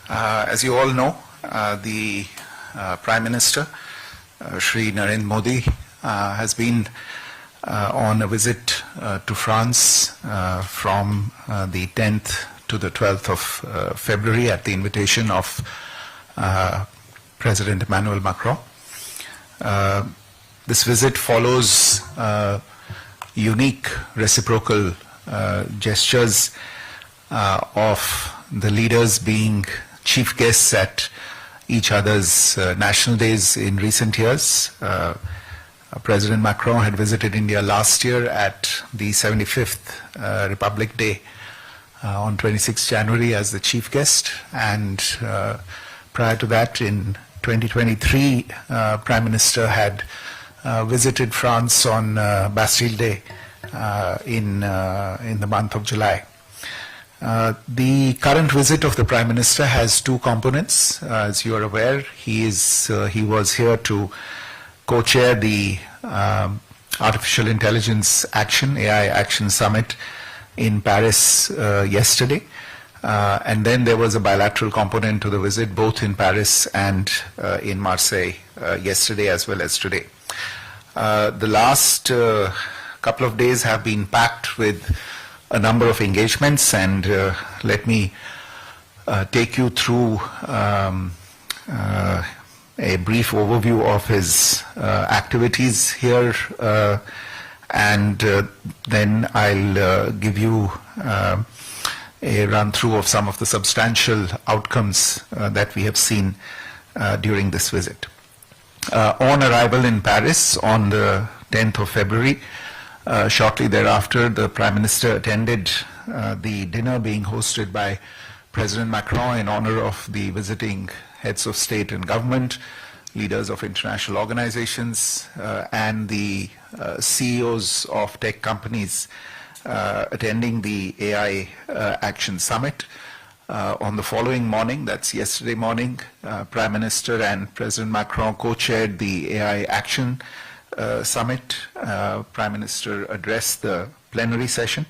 As you all know, the Prime Minister, Shri Narendra Modi, has been on a visit to France from the 10th to the 12th of February at the invitation of President Emmanuel Macron. This visit follows unique reciprocal gestures of the leaders being chief guests at each other's national days in recent years. President Macron had visited India last year at the 75th Republic Day on 26 January as the chief guest, and prior to that in 2023 Prime Minister had visited France on Bastille Day in the month of July. The current visit of the Prime Minister has two components. As you are aware, he was here to co-chair the Artificial Intelligence Action, AI Action Summit in Paris yesterday. And then there was a bilateral component to the visit, both in Paris and in Marseille yesterday as well as today. The last couple of days have been packed with a number of engagements, and let me take you through a brief overview of his activities here, and then I'll give you a run-through of some of the substantial outcomes that we have seen during this visit. On arrival in Paris on the 10th of February, shortly thereafter, the Prime Minister attended the dinner being hosted by President Macron in honor of the visiting heads of state and government, leaders of international organizations, and the CEOs of tech companies attending the AI Action Summit. On the following morning, that's yesterday morning, Prime Minister and President Macron co-chaired the AI Action Summit. Prime Minister addressed the plenary session.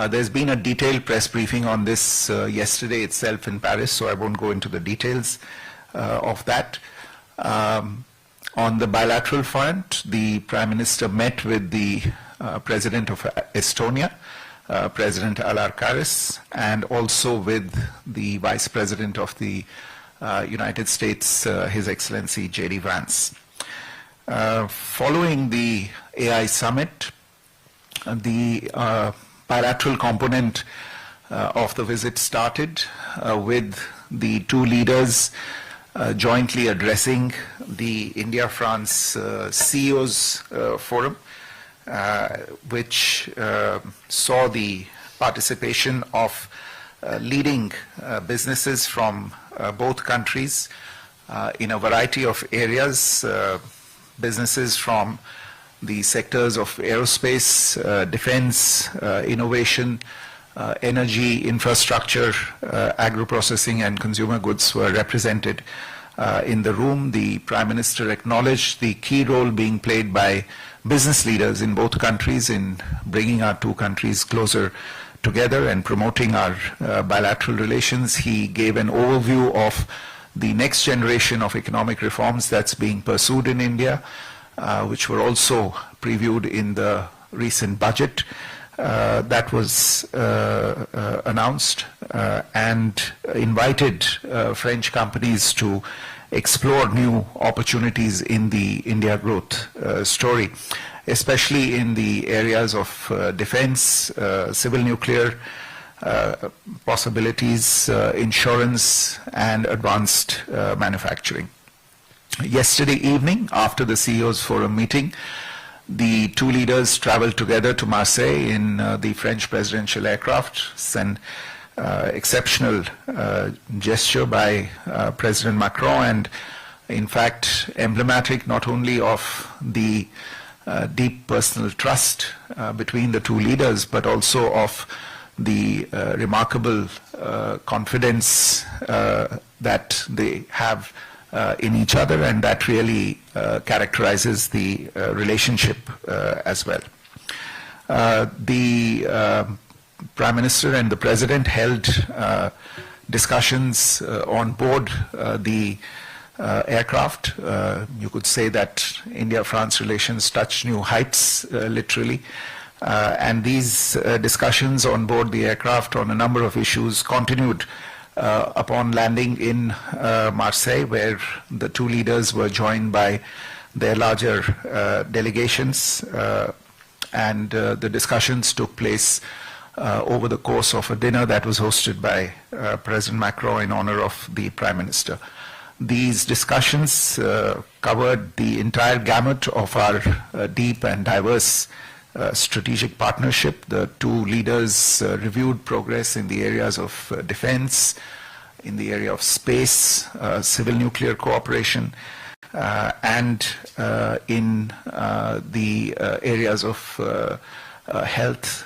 There's been a detailed press briefing on this yesterday itself in Paris, so I won't go into the details of that. On the bilateral front, the Prime Minister met with the President of Estonia, President Alar Karis, and also with the Vice President of the United States, His Excellency J.D. Vance. Following the AI summit, the bilateral component of the visit started with the two leaders jointly addressing the India-France CEOs Forum, which saw the participation of leading businesses from both countries in a variety of areas, businesses from the sectors of aerospace, defense, innovation, energy, infrastructure, agro-processing, and consumer goods were represented in the room. The Prime Minister acknowledged the key role being played by business leaders in both countries in bringing our two countries closer together and promoting our bilateral relations. He gave an overview of the next generation of economic reforms that's being pursued in India, which were also previewed in the recent budget that was announced, and invited French companies to explore new opportunities in the India growth story, especially in the areas of defense, civil nuclear, possibilities, insurance, and advanced manufacturing. Yesterday evening, after the CEOs Forum meeting, the two leaders traveled together to Marseille in the French presidential aircraft. It's an exceptional gesture by President Macron, and in fact emblematic not only of the deep personal trust between the two leaders, but also of the remarkable confidence that they have in each other, and that really characterizes the relationship as well. The Prime Minister and the President held discussions on board the aircraft. You could say that India-France relations touched new heights, literally. And these discussions on board the aircraft on a number of issues continued upon landing in Marseille, where the two leaders were joined by their larger delegations, and the discussions took place over the course of a dinner that was hosted by President Macron in honor of the Prime Minister. These discussions covered the entire gamut of our deep and diverse strategic partnership. The two leaders reviewed progress in the areas of defense, in the area of space, civil nuclear cooperation, and in the areas of health,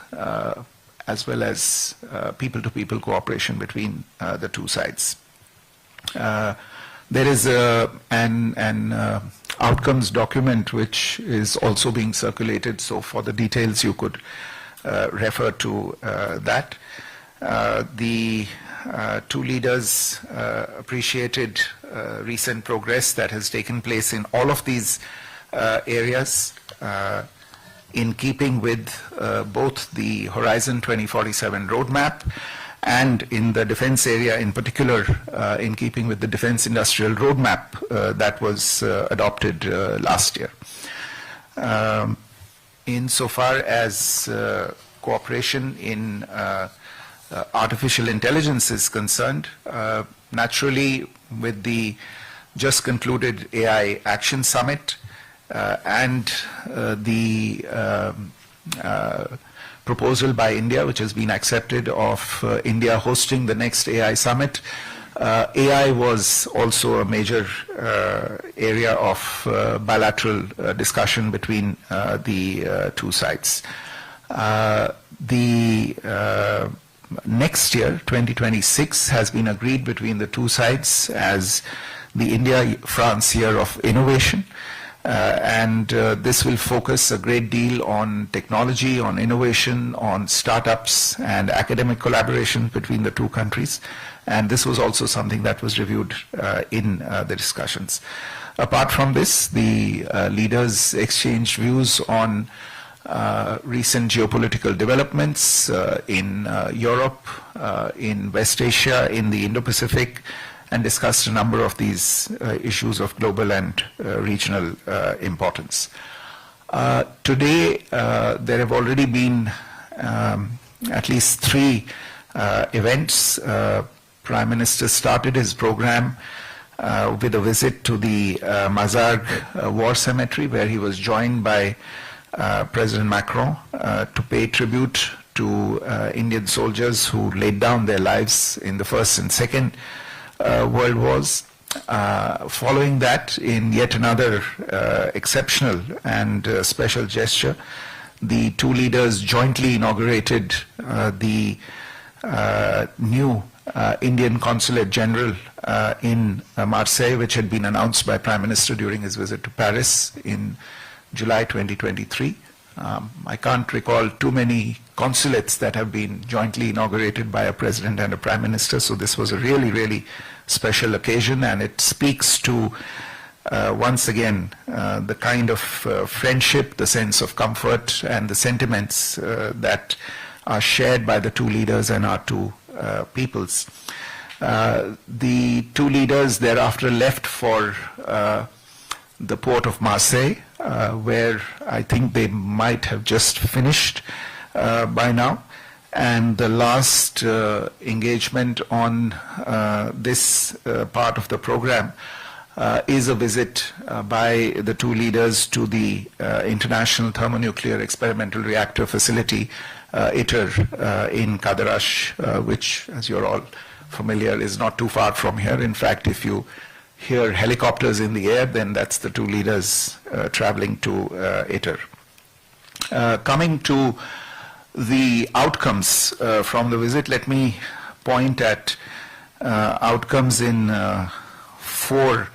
as well as people-to-people cooperation between the two sides. There is an outcomes document which is also being circulated, so for the details you could refer to that. The two leaders appreciated recent progress that has taken place in all of these areas, in keeping with both the Horizon 2047 roadmap and in the defense area in particular, in keeping with the defense industrial roadmap that was adopted last year. Insofar as cooperation in artificial intelligence is concerned, naturally with the just concluded AI Action Summit and the proposal by India, which has been accepted, of India hosting the next AI Summit, AI was also a major area of bilateral discussion between the two sides. The next year, 2026, has been agreed between the two sides as the India-France Year of Innovation. And this will focus a great deal on technology, on innovation, on startups and academic collaboration between the two countries. And this was also something that was reviewed in the discussions. Apart from this, the leaders exchanged views on recent geopolitical developments in Europe, in West Asia, in the Indo-Pacific, and discussed a number of these issues of global and regional importance. Today, there have already been at least 3 events. Prime Minister started his program with a visit to the Mazarg War Cemetery, where he was joined by President Macron to pay tribute to Indian soldiers who laid down their lives in the First and Second World Wars. Following that, in yet another exceptional and special gesture, the two leaders jointly inaugurated the new Indian Consulate General in Marseille, which had been announced by Prime Minister during his visit to Paris in July 2023. I can't recall too many consulates that have been jointly inaugurated by a president and a prime minister, so this was a really, really special occasion, and it speaks to, once again, the kind of friendship, the sense of comfort, and the sentiments that are shared by the two leaders and our two peoples. The two leaders thereafter left for the port of Marseille, where I think they might have just finished by now. And the last engagement on this part of the program is a visit by the two leaders to the International Thermonuclear Experimental Reactor Facility, ITER, in Cadarache, which, as you're all familiar, is not too far from here. In fact, if you hear helicopters in the air, then that's the two leaders traveling to ITER. Coming to the outcomes from the visit, let me point at outcomes in 4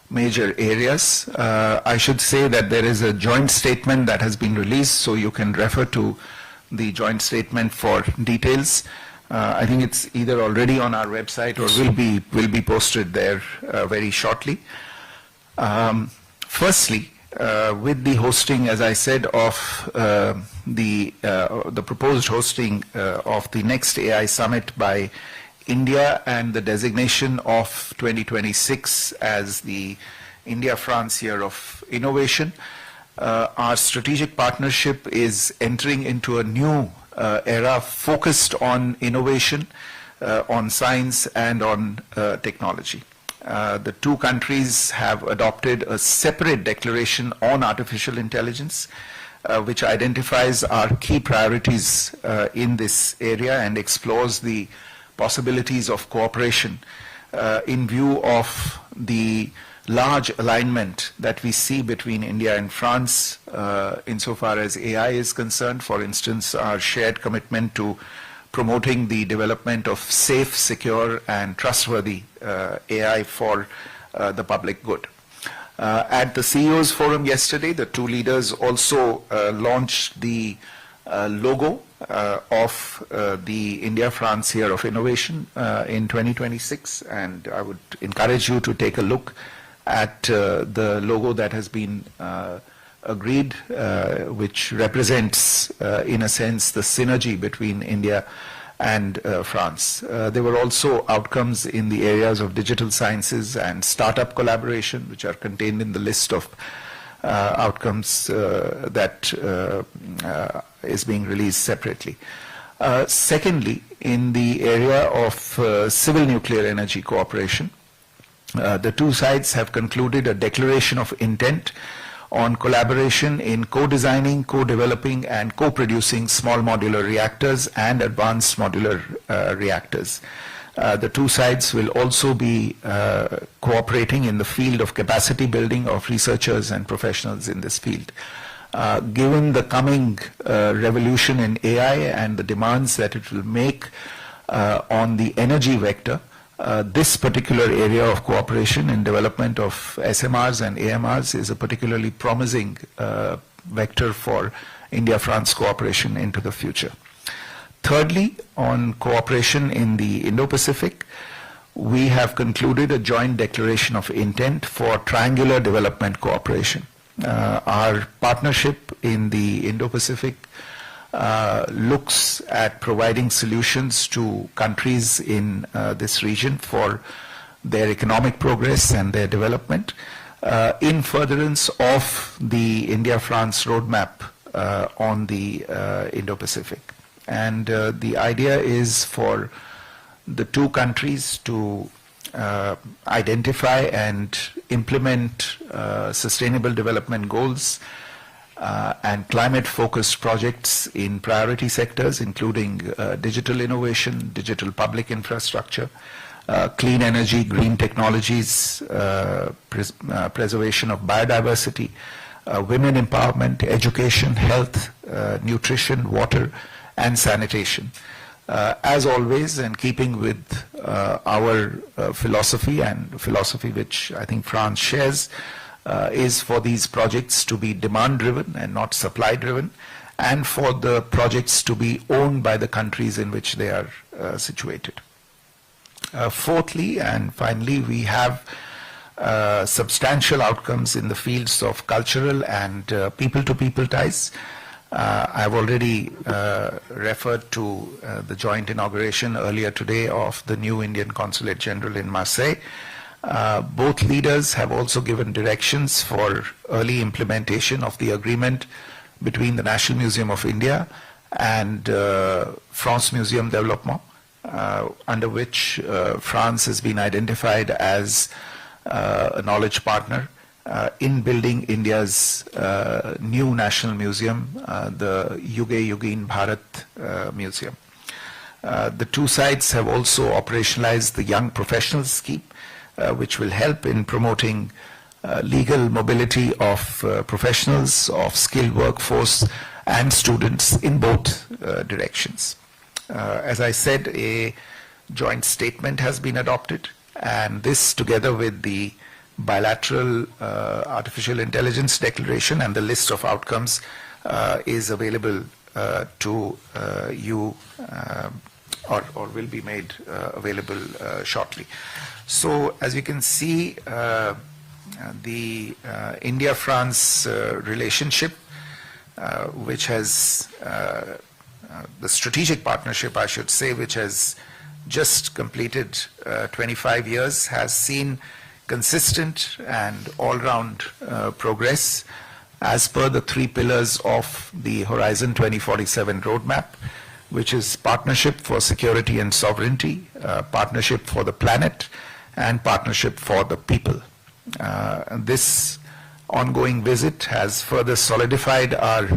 major areas. I should say that there is a joint statement that has been released, so you can refer to the joint statement for details. I think it's either already on our website or will be posted there very shortly. Firstly, with the hosting, as I said, of the proposed hosting of the next AI Summit by India and the designation of 2026 as the India-France Year of Innovation, our strategic partnership is entering into a new era focused on innovation, on science and on technology. The two countries have adopted a separate declaration on artificial intelligence, which identifies our key priorities in this area and explores the possibilities of cooperation in view of the large alignment that we see between India and France insofar as AI is concerned. For instance, our shared commitment to promoting the development of safe, secure and trustworthy AI for the public good. At the CEO's forum yesterday, the two leaders also launched the logo of the India-France Year of Innovation in 2026, and I would encourage you to take a look at the logo that has been agreed, which represents, in a sense, the synergy between India and France. There were also outcomes in the areas of digital sciences and startup collaboration, which are contained in the list of outcomes that is being released separately. Secondly, in the area of civil nuclear energy cooperation, the two sides have concluded a declaration of intent on collaboration in co-designing, co-developing and co-producing small modular reactors and advanced modular reactors. The two sides will also be cooperating in the field of capacity building of researchers and professionals in this field. Given the coming revolution in AI and the demands that it will make on the energy vector, this particular area of cooperation in development of SMRs and AMRs is a particularly promising vector for India-France cooperation into the future. Thirdly, on cooperation in the Indo-Pacific, we have concluded a joint declaration of intent for triangular development cooperation. Our partnership in the Indo-Pacific looks at providing solutions to countries in this region for their economic progress and their development in furtherance of the India-France roadmap on the Indo-Pacific. And the idea is for the two countries to identify and implement sustainable development goals and climate-focused projects in priority sectors, including digital innovation, digital public infrastructure, clean energy, green technologies, preservation of biodiversity, women empowerment, education, health, nutrition, water, and sanitation. As always, and keeping with our philosophy, and philosophy which I think France shares, is for these projects to be demand-driven and not supply-driven, and for the projects to be owned by the countries in which they are situated. Fourthly and finally, we have substantial outcomes in the fields of cultural and people-to-people ties. I've already referred to the joint inauguration earlier today of the new Indian Consulate General in Marseille. Both leaders have also given directions for early implementation of the agreement between the National Museum of India and France Museum Développement, under which France has been identified as a knowledge partner in building India's new national museum, the Yuge Yugin Bharat Museum. The two sides have also operationalized the Young Professionals Scheme, which will help in promoting legal mobility of professionals, of skilled workforce and students in both directions. As I said, a joint statement has been adopted, and this, together with the bilateral artificial intelligence declaration and the list of outcomes, is available to you or will be made available shortly. So as you can see, the India-France relationship, which has the strategic partnership, I should say, which has just completed 25 years, has seen consistent and all-round progress as per the three pillars of the Horizon 2047 roadmap, which is partnership for security and sovereignty, partnership for the planet, and partnership for the people. This ongoing visit has further solidified our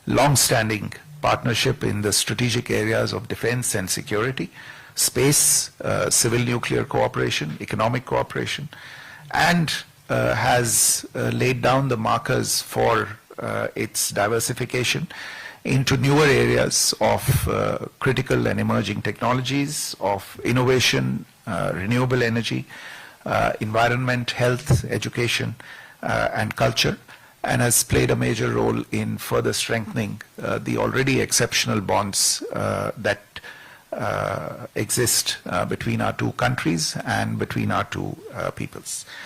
long-standing partnership in the strategic areas of defense and security, space, civil nuclear cooperation, economic cooperation, and has laid down the markers for its diversification into newer areas of critical and emerging technologies, of innovation, renewable energy, environment, health, education, and culture, and has played a major role in further strengthening the already exceptional bonds that exist between our two countries and between our two peoples.